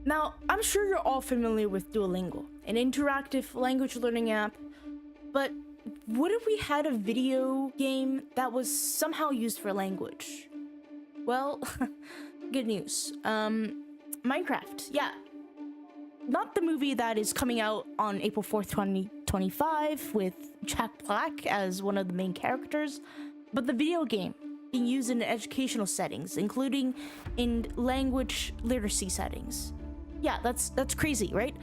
Now, I'm sure you're all familiar with Duolingo, an interactive language learning app, but what if we had a video game that was somehow used for language? Well, good news. Minecraft, yeah. Not the movie that is coming out on April 4th, 2025 with Jack Black as one of the main characters, but the video game being used in educational settings, including in language literacy settings. Yeah, that's crazy, right?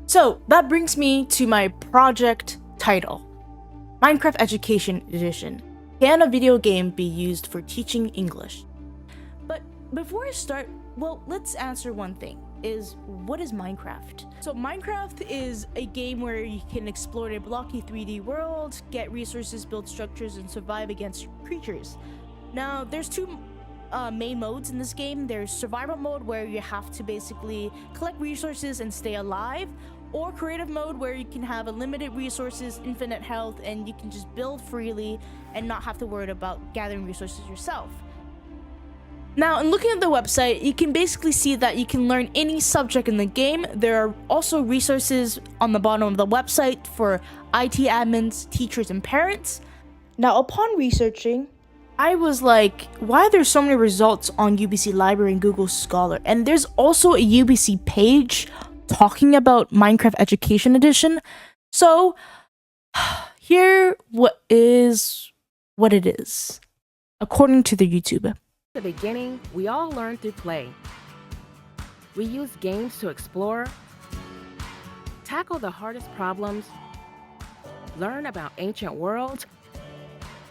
So that brings me to my project title, Minecraft Education Edition. Can a video game be used for teaching English? But before I start, well, let's answer one thing. What is Minecraft? So Minecraft is a game where you can explore a blocky 3D world, get resources, build structures, and survive against creatures. Now, there's two main modes in this game. There's survival mode, where you have to basically collect resources and stay alive, or creative mode, where you can have unlimited resources, infinite health, and you can just build freely and not have to worry about gathering resources yourself. Now, in looking at the website, you can basically see that you can learn any subject in the game. There are also resources on the bottom of the website for IT admins, teachers, and parents. Now, upon researching, I was like, why are there so many results on UBC Library and Google Scholar? And there's also a UBC page talking about Minecraft Education Edition. So, here what it is, according to the YouTube. At the beginning, we all learn through play. We use games to explore, tackle the hardest problems, learn about ancient worlds,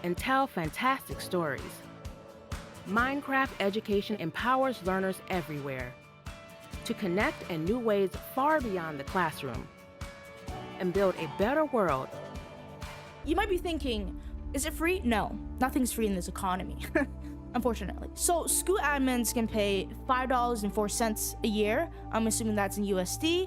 and tell fantastic stories. Minecraft Education empowers learners everywhere to connect in new ways far beyond the classroom and build a better world. You might be thinking, is it free? No, nothing's free in this economy. Unfortunately. So school admins can pay $5.04 a year. I'm assuming that's in USD.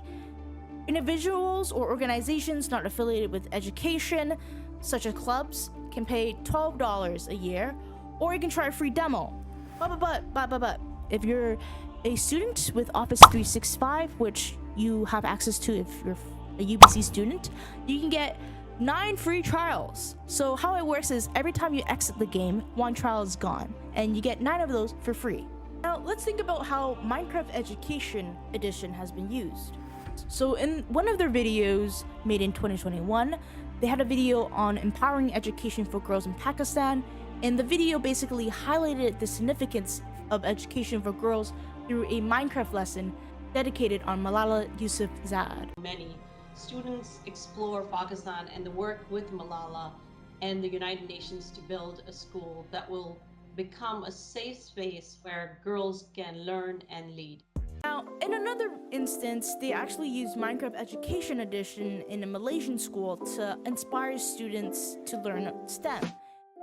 Individuals or organizations not affiliated with education, such as clubs, can pay $12 a year, or you can try a free demo. But if you're a student with Office 365, which you have access to if you're a UBC student, you can get 9 free trials. So how it works is every time you exit the game, 1 trial is gone, and you get 9 of those for free. Now let's think about how Minecraft Education Edition has been used. So in one of their videos made in 2021, they had a video on empowering education for girls in Pakistan, and the video basically highlighted the significance of education for girls through a Minecraft lesson dedicated on Malala Yousafzai. Many students explore Pakistan and the work with Malala and the United Nations to build a school that will become a safe space where girls can learn and lead. Now, in another instance, they actually used Minecraft Education Edition in a Malaysian school to inspire students to learn STEM.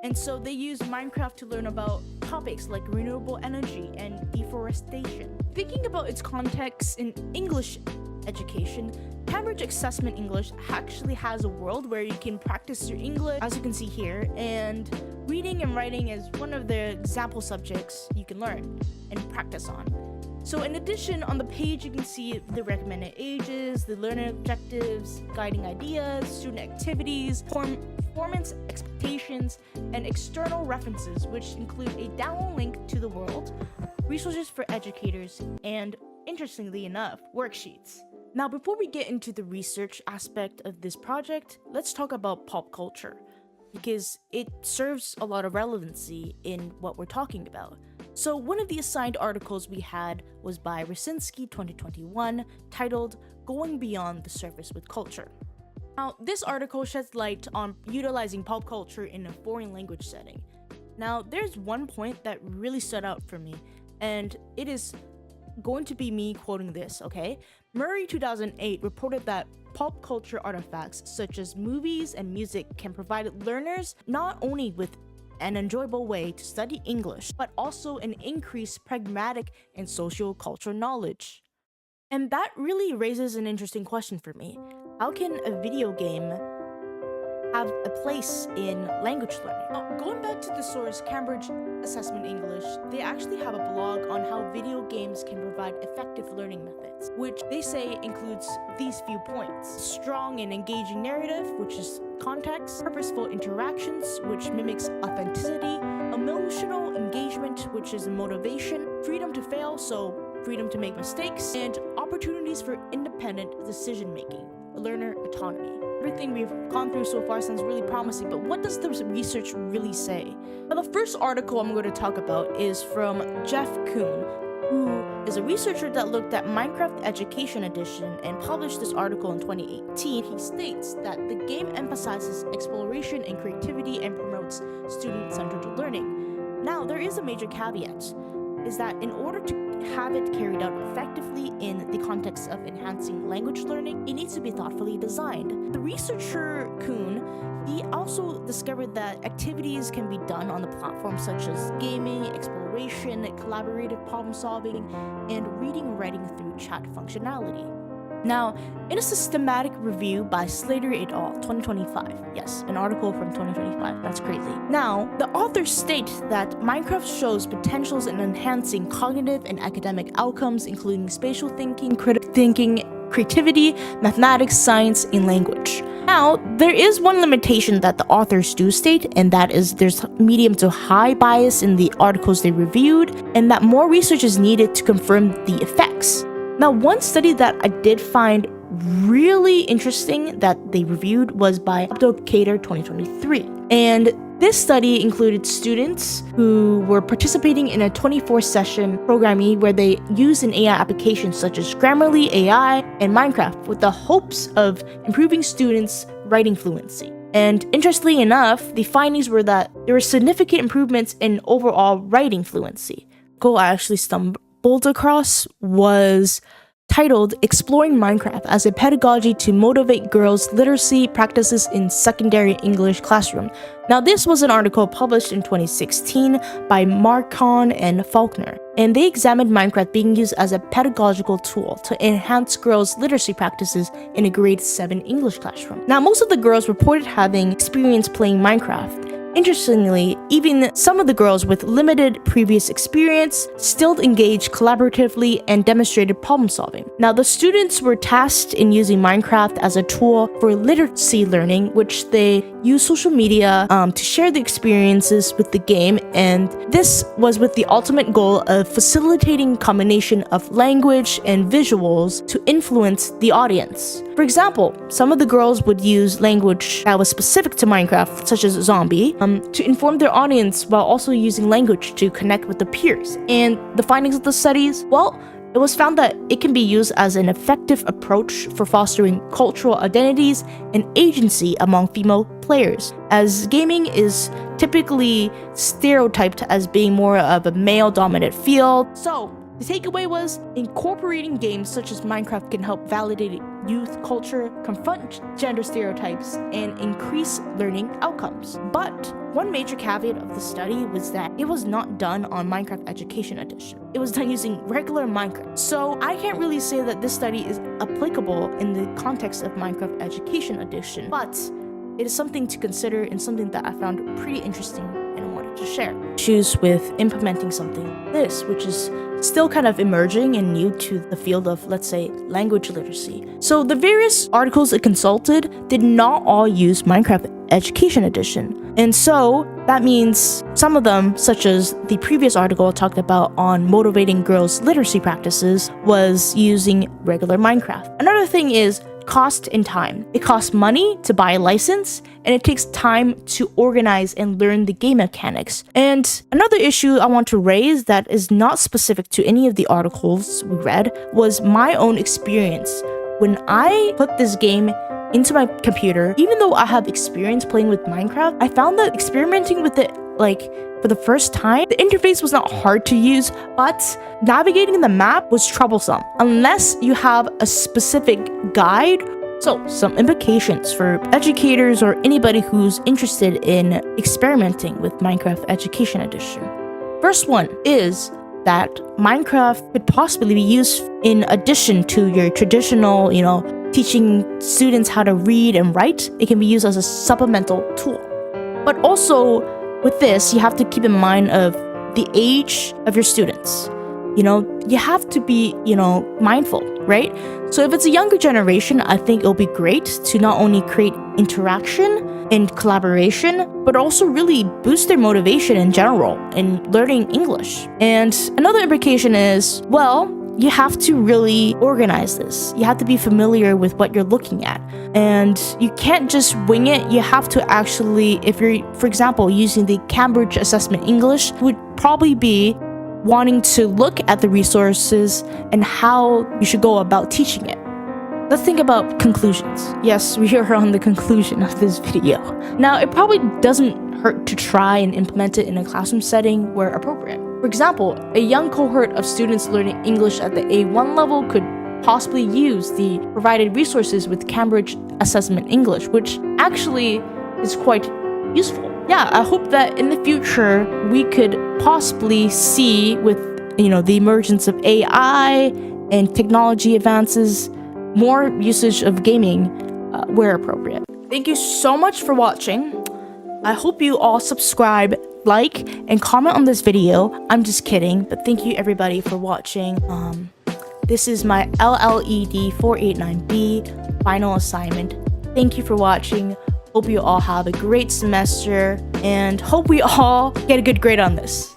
And so they used Minecraft to learn about topics like renewable energy and deforestation. Thinking about its context in English education, Cambridge Assessment English actually has a world where you can practice your English, as you can see here, and reading and writing is one of the example subjects you can learn and practice on. So in addition, on the page you can see the recommended ages, the learner objectives, guiding ideas, student activities, performance expectations, and external references, which include a download link to the world, resources for educators, and, interestingly enough, worksheets. Now, before we get into the research aspect of this project, let's talk about pop culture, because it serves a lot of relevancy in what we're talking about. So one of the assigned articles we had was by Rasinski 2021, titled Going Beyond the Surface with Culture. Now, this article sheds light on utilizing pop culture in a foreign language setting. Now, there's one point that really stood out for me, and it is going to be me quoting this, okay? Murray 2008 reported that pop culture artifacts such as movies and music can provide learners not only with an enjoyable way to study English, but also an increased pragmatic and socio-cultural knowledge. And that really raises an interesting question for me. How can a video game have have a place in language learning. Going back to the source, Cambridge Assessment English, they actually have a blog on how video games can provide effective learning methods, which they say includes these few points: strong and engaging narrative, which is context; purposeful interactions, which mimics authenticity; emotional engagement, which is motivation; freedom to fail, so freedom to make mistakes; and opportunities for independent decision making, learner autonomy. Everything we've gone through so far sounds really promising, but what does the research really say? Now, the first article I'm going to talk about is from Jeff Kuhn, who is a researcher that looked at Minecraft Education Edition and published this article in 2018. He states that the game emphasizes exploration and creativity and promotes student-centered learning. Now, there is a major caveat, is that in order to have it carried out effectively in the context of enhancing language learning, it needs to be thoughtfully designed. The researcher Kuhn, he also discovered that activities can be done on the platform such as gaming, exploration, collaborative problem solving, and reading and writing through chat functionality. Now, in a systematic review by Slater et al., 2025, yes, an article from 2025, that's crazy. Now, the authors state that Minecraft shows potentials in enhancing cognitive and academic outcomes, including spatial thinking, critical thinking, creativity, mathematics, science, and language. Now, there is one limitation that the authors do state, and that is there's medium to high bias in the articles they reviewed, and that more research is needed to confirm the effects. Now, one study that I did find really interesting that they reviewed was by Abdelkader 2023. And this study included students who were participating in a 24-session programming where they used an AI application such as Grammarly AI and Minecraft with the hopes of improving students' writing fluency. And interestingly enough, the findings were that there were significant improvements in overall writing fluency. Goal I actually stumbled across was titled Exploring Minecraft as a Pedagogy to Motivate Girls' Literacy Practices in Secondary English Classroom. Now, this was an article published in 2016 by Marcon and Faulkner, and they examined Minecraft being used as a pedagogical tool to enhance girls' literacy practices in a grade 7 English classroom. Now, most of the girls reported having experience playing Minecraft. Interestingly, even some of the girls with limited previous experience still engaged collaboratively and demonstrated problem solving. Now, the students were tasked in using Minecraft as a tool for literacy learning, which they use social media to share the experiences with the game, and this was with the ultimate goal of facilitating combination of language and visuals to influence the audience. For example, some of the girls would use language that was specific to Minecraft, such as zombie, to inform their audience while also using language to connect with their peers. And the findings of the studies, well, it was found that it can be used as an effective approach for fostering cultural identities and agency among female players, as gaming is typically stereotyped as being more of a male-dominant field. So, the takeaway was incorporating games such as Minecraft can help validate youth culture, confront gender stereotypes, and increase learning outcomes. But one major caveat of the study was that it was not done on Minecraft Education Edition. It was done using regular Minecraft. So I can't really say that this study is applicable in the context of Minecraft Education Edition, but it is something to consider and something that I found pretty interesting and I wanted to share. Issues with implementing something like this, which is still kind of emerging and new to the field of, let's say, language literacy. So the various articles it consulted did not all use Minecraft Education Edition. And so that means some of them, such as the previous article I talked about on motivating girls' literacy practices, was using regular Minecraft. Another thing is cost and time. It costs money to buy a license, and it takes time to organize and learn the game mechanics. And another issue I want to raise that is not specific to any of the articles we read was my own experience. When I put this game into my computer, even though I have experience playing with Minecraft, I found that experimenting with it for the first time, the interface was not hard to use, but navigating the map was troublesome unless you have a specific guide. So, some implications for educators or anybody who's interested in experimenting with Minecraft Education Edition. First one is that Minecraft could possibly be used in addition to your traditional, teaching students how to read and write, it can be used as a supplemental tool. But also with this, you have to keep in mind of the age of your students. You have to be, mindful, right? So if it's a younger generation, I think it'll be great to not only create interaction and collaboration, but also really boost their motivation in general in learning English. And another implication is, well, you have to really organize this. You have to be familiar with what you're looking at. And you can't just wing it. You have to actually, if you're, for example, using the Cambridge Assessment English, would probably be wanting to look at the resources and how you should go about teaching it. Let's think about conclusions. Yes, we are on the conclusion of this video. Now, it probably doesn't hurt to try and implement it in a classroom setting where appropriate. For example, a young cohort of students learning English at the A1 level could possibly use the provided resources with Cambridge Assessment English, which actually is quite useful. Yeah, I hope that in the future we could possibly see with the emergence of AI and technology advances, more usage of gaming where appropriate. Thank you so much for watching. I hope you all subscribe, like, and comment on this video. I'm just kidding, but thank you everybody for watching. This is my LLED 489B final assignment. Thank you for watching. Hope you all have a great semester and hope we all get a good grade on this.